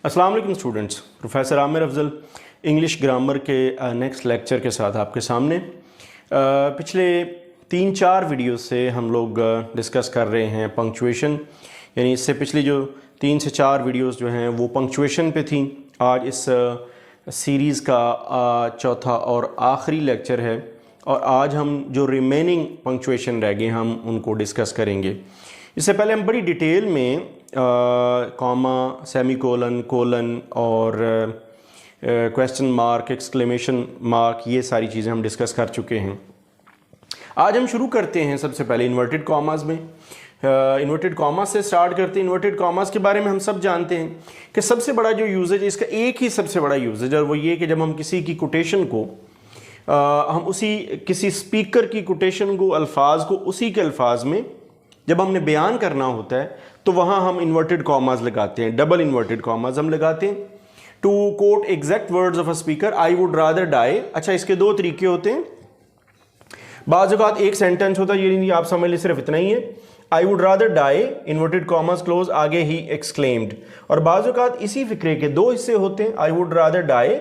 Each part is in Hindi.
अस्सलाम वालेकुम students, professor Aamir Afzal English grammar के नेक्स्ट लेक्चर के साथ आपके सामने। पिछले 3-4 वीडियो से हम लोग डिस्कस कर रहे हैं पंक्चुएशन, यानी इससे पिछली जो 3 से 4 वीडियोस जो हैं वो पंक्चुएशन पे थी। आज इस सीरीज़ का चौथा और आखिरी लेक्चर है और आज हम जो रिमेनिंग पंक्चुएशन रह गए हम उनको डिस्कस करेंगे। इससे पहले हम बड़ी डिटेल में कॉमा, सेमीकोलन, कोलन और क्वेश्चन मार्क, एक्सक्लेमेशन मार्क, ये सारी चीज़ें हम डिस्कस कर चुके हैं। आज हम शुरू करते हैं सबसे पहले इन्वर्टेड कॉमास में। इन्वर्टेड कॉमास से स्टार्ट करते हैं। इन्वर्टेड कॉमास के बारे में हम सब जानते हैं कि सबसे बड़ा जो यूजेज है इसका, एक ही सबसे बड़ा यूजेज है, और वो ये कि जब हम किसी की कोटेशन को हम उसी किसी स्पीकर की कोटेशन को, अल्फाज को उसी के अल्फाज में जब हमने बयान करना होता है तो वहाँ हम इन्वर्टेड कॉमास लगाते हैं, डबल इन्वर्टेड कॉमास हम लगाते हैं। To quote exact words of a speaker, I would rather die. अच्छा, इसके 2 तरीके होते हैं। बाज़ औक़ात एक सेंटेंस होता है, ये नहीं आप समझ लीजिए सिर्फ इतना ही है, I would rather die, inverted commas close, आगे ही एक्सक्लेम्ड। और बाज़ औक़ात इसी फिक्रे के 2 हिस्से होते हैं, I would rather die,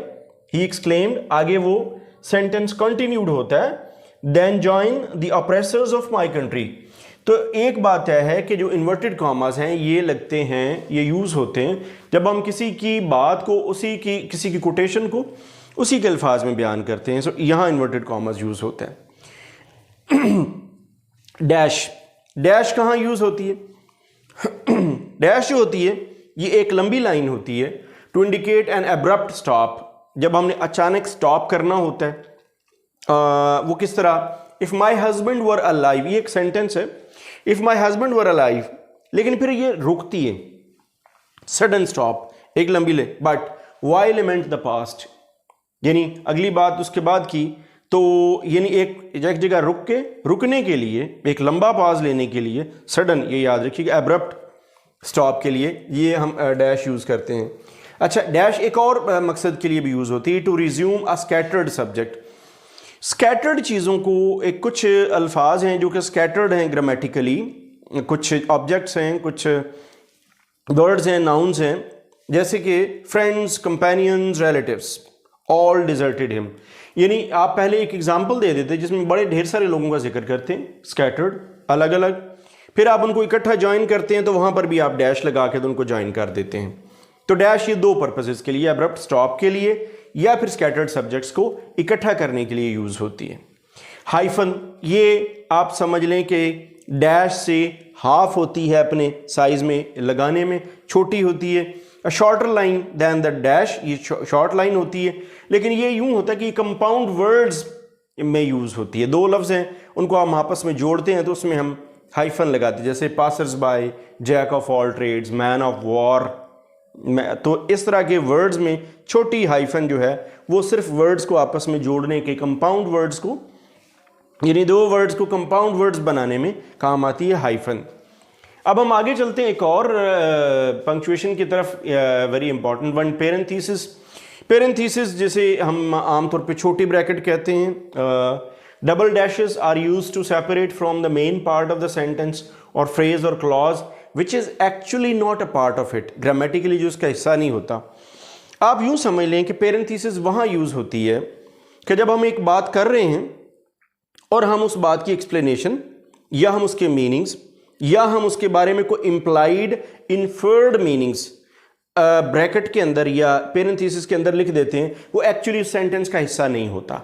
he exclaimed, आगे वो सेंटेंस कंटिन्यूड होता है, then join the oppressors of my country. तो एक बात है कि जो इन्वर्टेड कॉमास हैं ये लगते हैं, ये यूज़ होते हैं जब हम किसी की बात को, किसी की कोटेशन को उसी के अल्फाज में बयान करते हैं। सो यहाँ इन्वर्टेड कॉमास यूज़ होता है। डैश, डैश कहाँ यूज़ होती है? डैश जो होती है ये एक लंबी लाइन होती है, to indicate an abrupt stop, जब हमने अचानक स्टॉप करना होता है। वो किस तरह? If my husband were alive, ये एक सेंटेंस है, if my husband were alive, लेकिन फिर ये रुकती है, सडन स्टॉप, एक लंबी ले, बट वाई लमेंट द पास्ट, यानी अगली बात उसके बाद की, तो यानी एक जगह रुक के, रुकने के लिए, एक लंबा पाज लेने के लिए, सडन, ये याद रखिएगा, एब्रप्ट स्टॉप के लिए ये हम डैश यूज़ करते हैं। अच्छा, डैश एक और मकसद के लिए भी यूज़ होती है, to resume a scattered subject. Scattered चीज़ों को, एक कुछ अल्फाज हैं जो कि स्कैटर्ड हैं ग्रामेटिकली, कुछ ऑब्जेक्ट्स हैं, कुछ वर्ड्स हैं, नाउन्स हैं, जैसे कि friends, companions, relatives, all deserted him. यानी आप पहले एक एग्जांपल दे देते जिसमें बड़े ढेर सारे लोगों का जिक्र करते हैं, स्कैटर्ड, अलग अलग, फिर आप उनको इकट्ठा ज्वाइन करते हैं तो वहाँ पर भी आप डैश लगा के तो उनको ज्वाइन कर देते हैं। तो डैश ये 2 पर्पसेस के लिए, एब्रप्ट स्टॉप के लिए या फिर स्कैटर्ड सब्जेक्ट्स को इकट्ठा करने के लिए यूज़ होती है। हाइफन, ये आप समझ लें कि डैश से हाफ होती है, अपने साइज में लगाने में छोटी होती है। A shorter line than the dash, ये शॉर्ट लाइन होती है, लेकिन ये यूं होता है कि कंपाउंड वर्ड्स में यूज़ होती है। 2 लफ्ज़ हैं, उनको हम आपस में जोड़ते हैं तो उसमें हम हाइफन लगाते हैं, जैसे passers by, jack of all trades, man of war. तो इस तरह के वर्ड्स में छोटी हाइफन जो है वो सिर्फ वर्ड्स को आपस में जोड़ने के, कंपाउंड वर्ड्स को, यानी 2 वर्ड्स को कंपाउंड वर्ड्स बनाने में काम आती है हाइफन। अब हम आगे चलते हैं एक और पंक्चुएशन की तरफ, very important one, parenthesis. Parenthesis जिसे हम आमतौर पे छोटी ब्रैकेट कहते हैं। Double dashes are used to separate from the main part of the sentence or phrase or clause which is actually not a part of it, grammatically जो उसका हिस्सा नहीं होता। आप यूँ समझ लें कि पेरेंथीसिस वहाँ यूज़ होती है कि जब हम एक बात कर रहे हैं और हम उस बात की एक्सप्लेनेशन या हम उसके मीनिंग्स या हम उसके बारे में कोई इम्प्लाइड, इन्फर्ड मीनिंग्स ब्रैकेट के अंदर या पेरेंथीसिस के अंदर लिख देते हैं, वो एक्चुअली उस सेंटेंस का हिस्सा नहीं होता,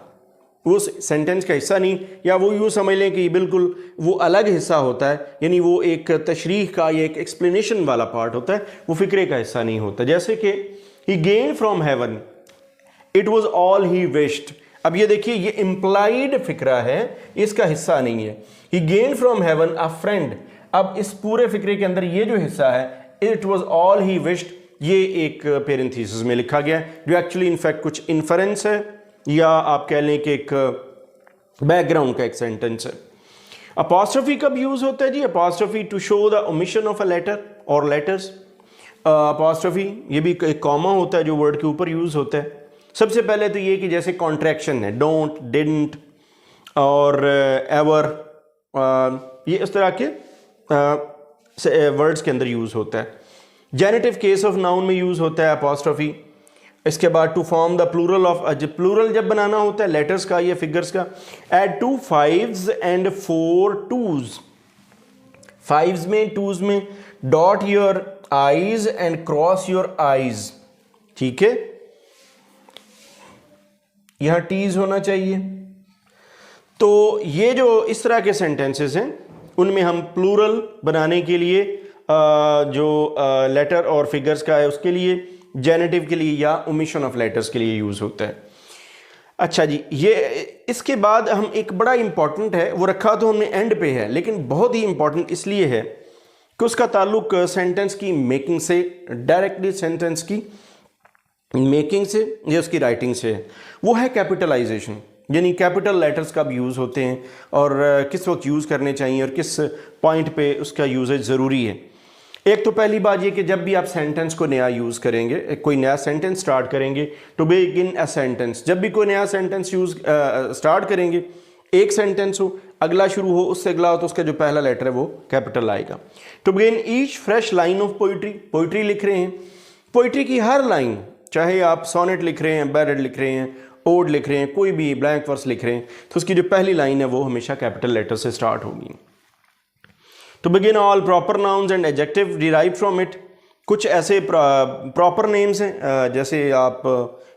उस सेंटेंस का हिस्सा नहीं, या वो यूँ समझ लें कि बिल्कुल वो अलग हिस्सा होता है, यानी वो एक तशरीह का या एक एक्सप्लेनेशन वाला पार्ट होता है, वो फिक्रे का हिस्सा नहीं होता। जैसे कि he gain from heaven, it was all he wished. अब ये देखिए, ये इम्प्लाइड फिक्रा है, इसका हिस्सा नहीं है। He gain from heaven a friend, अब इस पूरे फिक्रे के अंदर ये जो हिस्सा है, it was all he wished, ये एक पेरेंथीसिस में लिखा गया है, जो एक्चुअली इनफैक्ट कुछ इन्फरेंस है या आप कह लें कि एक बैकग्राउंड का एक सेंटेंस है। अपॉस्ट्रोफी कब यूज होता है जी? Apostrophe to show the omission of a letter और लेटर्स। अपॉस्ट्रोफी ये भी एक कॉमा होता है जो वर्ड के ऊपर यूज होता है। सबसे पहले तो ये कि जैसे कॉन्ट्रैक्शन है, डोंट, डिडंट और एवर, ये इस तरह के वर्ड्स के अंदर यूज होता है। जेनेटिव केस ऑफ नाउन में यूज़ होता है अपॉस्ट्रोफी। इसके बाद to form the plural of, plural जब बनाना होता है लेटर्स का या फिगर्स का, add 2 5s and 4 2s। 5s में 2s में dot your eyes and cross your eyes, ठीक है, यहां टीज होना चाहिए। तो ये जो इस तरह के सेंटेंसेस हैं उनमें हम प्लूरल बनाने के लिए जो लेटर और फिगर्स का है उसके लिए, जेनेटिव के लिए या ओमिशन ऑफ लेटर्स के लिए यूज़ होता है। अच्छा जी, ये इसके बाद हम एक बड़ा इंपॉर्टेंट है, वो रखा तो हमने एंड पे है, लेकिन बहुत ही इंपॉर्टेंट इसलिए है कि उसका ताल्लुक सेंटेंस की मेकिंग से, डायरेक्टली सेंटेंस की मेकिंग से या उसकी राइटिंग से है। वो है कैपिटलाइजेशन, यानी कैपिटल लेटर्स कब यूज़ होते हैं और किस वक्त यूज़ करने चाहिए और किस पॉइंट पे उसका यूजेज ज़रूरी है। एक तो पहली बात ये कि जब भी आप सेंटेंस को नया यूज़ करेंगे, कोई नया सेंटेंस स्टार्ट करेंगे, टू बिगिन अ सेंटेंस, जब भी कोई नया सेंटेंस स्टार्ट करेंगे, एक सेंटेंस हो, अगला शुरू हो, उससे अगला हो, तो उसका जो पहला लेटर है वो कैपिटल आएगा। To begin each fresh line of poetry, poetry लिख रहे हैं, पोइट्री की हर लाइन, चाहे आप सोनेट लिख रहे हैं, बैलेड लिख रहे हैं, ओड लिख रहे हैं, कोई भी ब्लैंक वर्स लिख रहे हैं, तो उसकी जो पहली लाइन है वो हमेशा कैपिटल लेटर से स्टार्ट होगी। To begin all proper nouns and adjective derive from it, कुछ ऐसे प्रॉपर नेम्स हैं, जैसे आप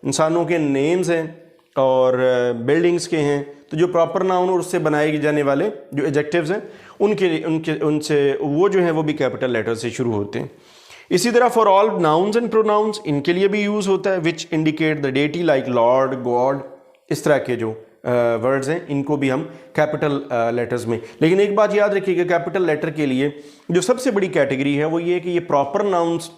इंसानों के नेम्स हैं और बिल्डिंग्स के हैं, तो जो प्रॉपर नाउन और उससे बनाए जाने वाले जो एडजेक्टिव्स हैं उनसे वो जो है वो भी कैपिटल लेटर से शुरू होते हैं। इसी तरह for all nouns and pronouns, इनके लिए भी यूज़ होता है, which indicate the deity like lord, god, इस तरह के जो वर्ड्स हैं इनको भी हम कैपिटल लेटर्स में। लेकिन एक बात याद रखिएगा, कैपिटल लेटर के लिए जो सबसे बड़ी कैटेगरी है वो ये कि ये प्रॉपर नाउन्स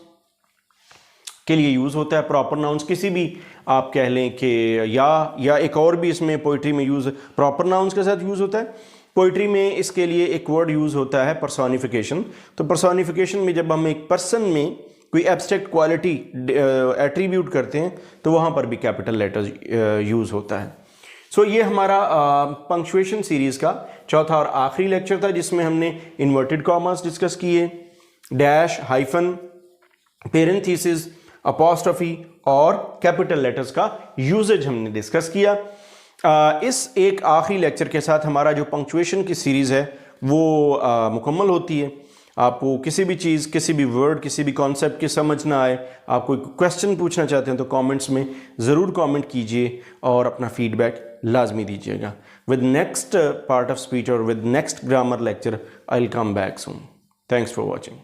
के लिए यूज़ होता है। प्रॉपर नाउन्स किसी भी आप कह लें कि या एक और भी इसमें पोइट्री में यूज़ प्रॉपर नाउन्स के साथ यूज़ होता है। पोइट्री में इसके लिए एक वर्ड यूज़ होता है पर्सोनिफिकेशन। तो पर्सोनिफिकेशन में जब हम एक पर्सन में कोई एब्स्ट्रैक्ट क्वालिटी एट्रीब्यूट करते हैं तो वहाँ पर भी कैपिटल लेटर यूज़ होता है। सो ये हमारा पंक्चुएशन सीरीज़ का चौथा और आखिरी लेक्चर था, जिसमें हमने इन्वर्टेड कॉमास डिस्कस किए, डैश, हाइफन, पेरेंथीसिस, अपॉस्ट्रोफी और कैपिटल लेटर्स का यूजेज हमने डिस्कस किया। इस एक आखिरी लेक्चर के साथ हमारा जो पंक्चुएशन की सीरीज़ है वो मुकम्मल होती है। आपको किसी भी चीज़, किसी भी वर्ड, किसी भी कॉन्सेप्ट की समझ ना आए, आप कोई क्वेश्चन पूछना चाहते हैं तो कमेंट्स में ज़रूर कमेंट कीजिए और अपना फीडबैक लाजमी दीजिएगा। With next part of speech और with next grammar lecture I will come back soon. Thanks for watching.